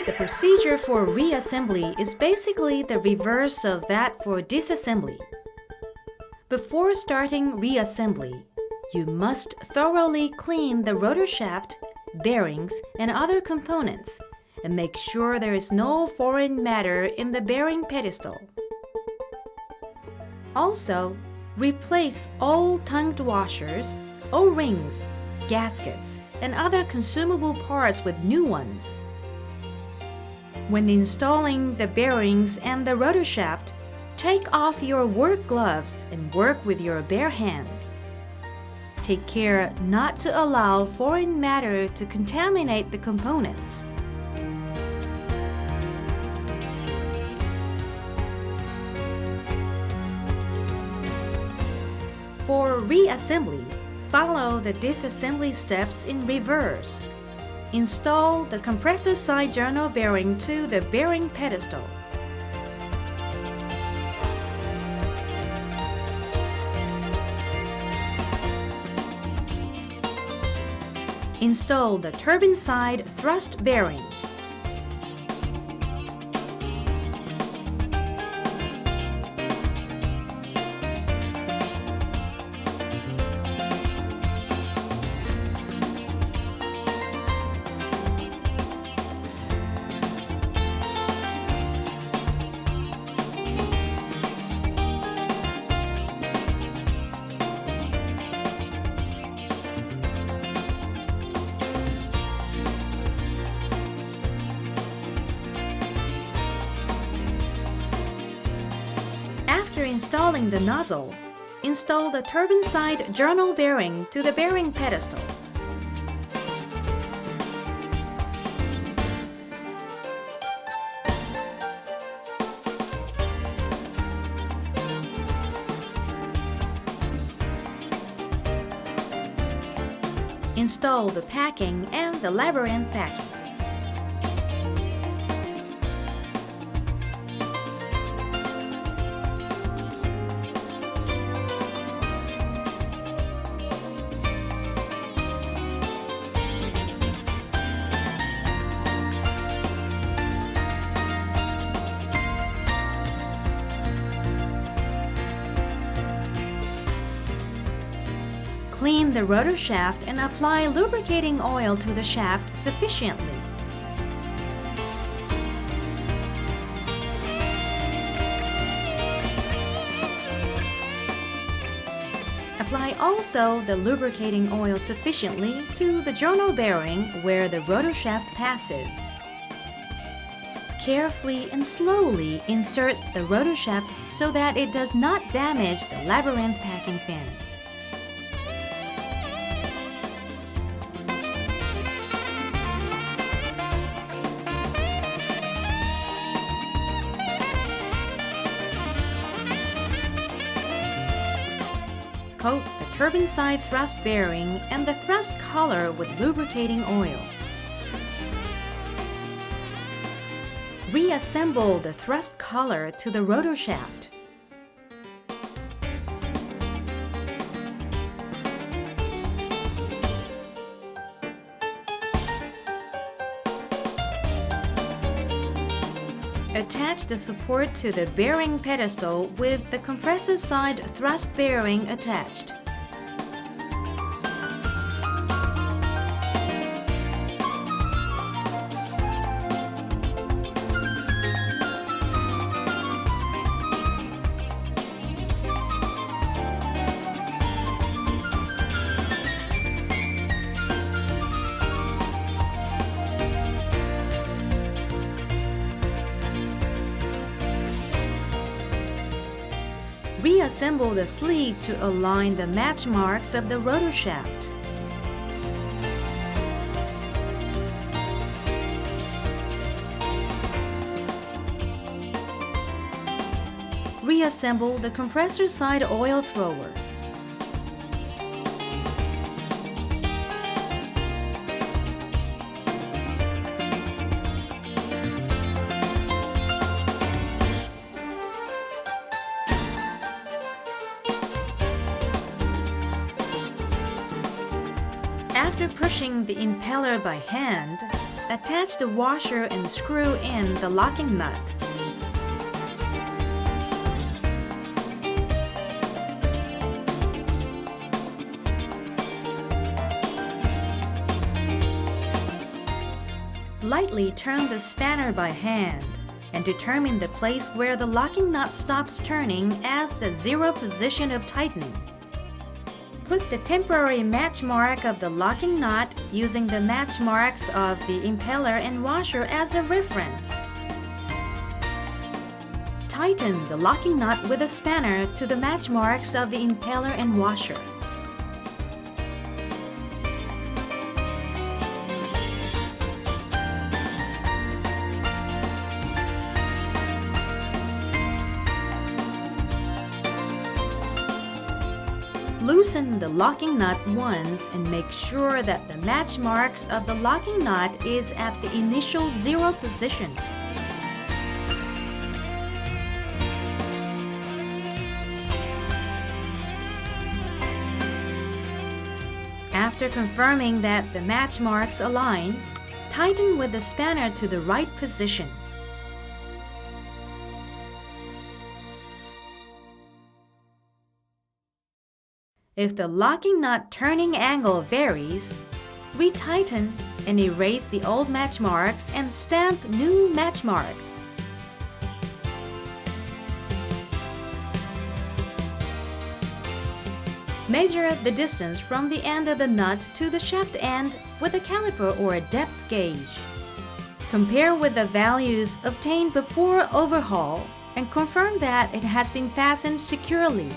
The procedure for reassembly is basically the reverse of that for disassembly. Before starting reassembly, you must thoroughly clean the rotor shaft, bearings, and other components and make sure there is no foreign matter in the bearing pedestal. Also, replace all tongued washers, O-rings, gaskets, and other consumable parts with new ones. When installing the bearings and the rotor shaft, take off your work gloves and work with your bare hands. Take care not to allow foreign matter to contaminate the components. For reassembly, follow the disassembly steps in reverse. Install the compressor side journal bearing to the bearing pedestal. Install the turbine side thrust bearing. After installing the nozzle, install the turbine side journal bearing to the bearing pedestal. Install the packing and the labyrinth packing. Clean the rotor shaft and apply lubricating oil to the shaft sufficiently. Apply also the lubricating oil sufficiently to the journal bearing where the rotor shaft passes. Carefully and slowly insert the rotor shaft so that it does not damage the labyrinth packing fin. Coat the turbine side thrust bearing and the thrust collar with lubricating oil. Reassemble the thrust collar to the rotor shaft. Attach the support to the bearing pedestal with the compressor side thrust bearing attached. Reassemble the sleeve to align the match marks of the rotor shaft. Reassemble the compressor side oil thrower. After pushing the impeller by hand, attach the washer and screw in the locking nut. Lightly turn the spanner by hand and determine the place where the locking nut stops turning as the zero position of tightening. Put the temporary match mark of the locking nut using the match marks of the impeller and washer as a reference. Tighten the locking nut with a spanner to the match marks of the impeller and washer. Loosen the locking nut once and make sure that the match marks of the locking nut is at the initial zero position. After confirming that the match marks align, tighten with the spanner to the right position. If the locking nut turning angle varies, retighten and erase the old match marks and stamp new match marks. Measure the distance from the end of the nut to the shaft end with a caliper or a depth gauge. Compare with the values obtained before overhaul and confirm that it has been fastened securely.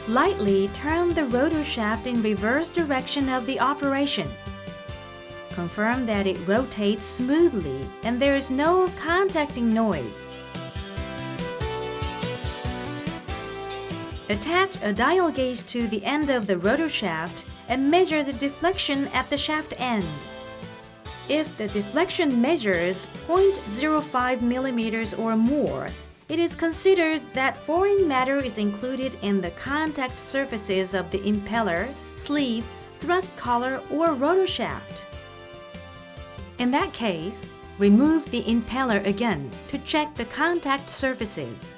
Lightly turn the rotor shaft in reverse direction of the operation. Confirm that it rotates smoothly and there is no contacting noise. Attach a dial gauge to the end of the rotor shaft and measure the deflection at the shaft end. If the deflection measures 0.05 millimeters or more, it is considered that foreign matter is included in the contact surfaces of the impeller, sleeve, thrust collar, or rotor shaft. In that case, remove the impeller again to check the contact surfaces.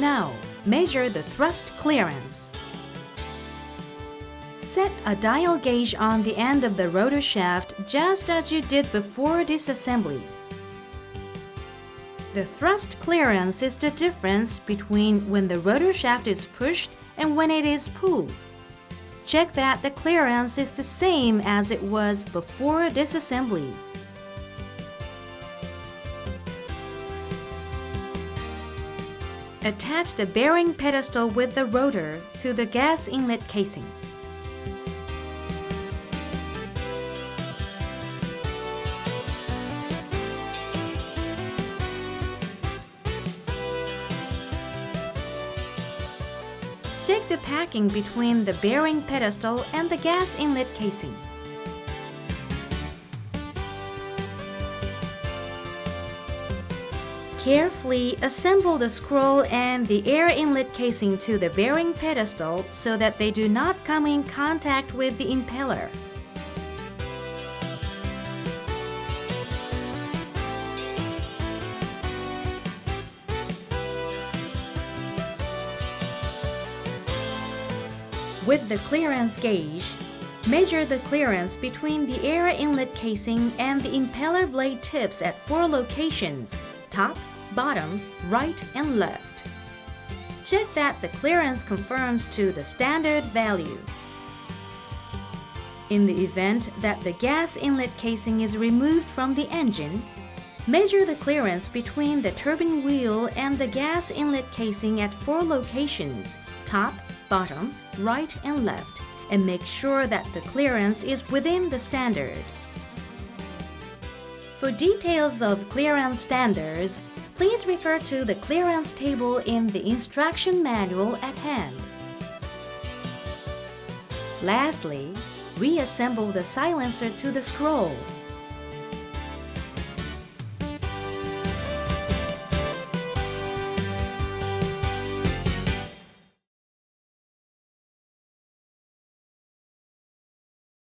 Now, measure the thrust clearance. Set a dial gauge on the end of the rotor shaft just as you did before disassembly. The thrust clearance is the difference between when the rotor shaft is pushed and when it is pulled. Check that the clearance is the same as it was before disassembly. Attach the bearing pedestal with the rotor to the gas inlet casing. Check the packing between the bearing pedestal and the gas inlet casing. Carefully assemble the scroll and the air inlet casing to the bearing pedestal so that they do not come in contact with the impeller. With the clearance gauge, measure the clearance between the air inlet casing and the impeller blade tips at 4 locations: top, bottom, right, and left. Check that the clearance conforms to the standard value. In the event that the gas inlet casing is removed from the engine, measure the clearance between the turbine wheel and the gas inlet casing at 4 locations: top, bottom, right, and left, and make sure that the clearance is within the standard. For details of clearance standards, please refer to the clearance table in the instruction manual at hand. Lastly, reassemble the silencer to the scroll.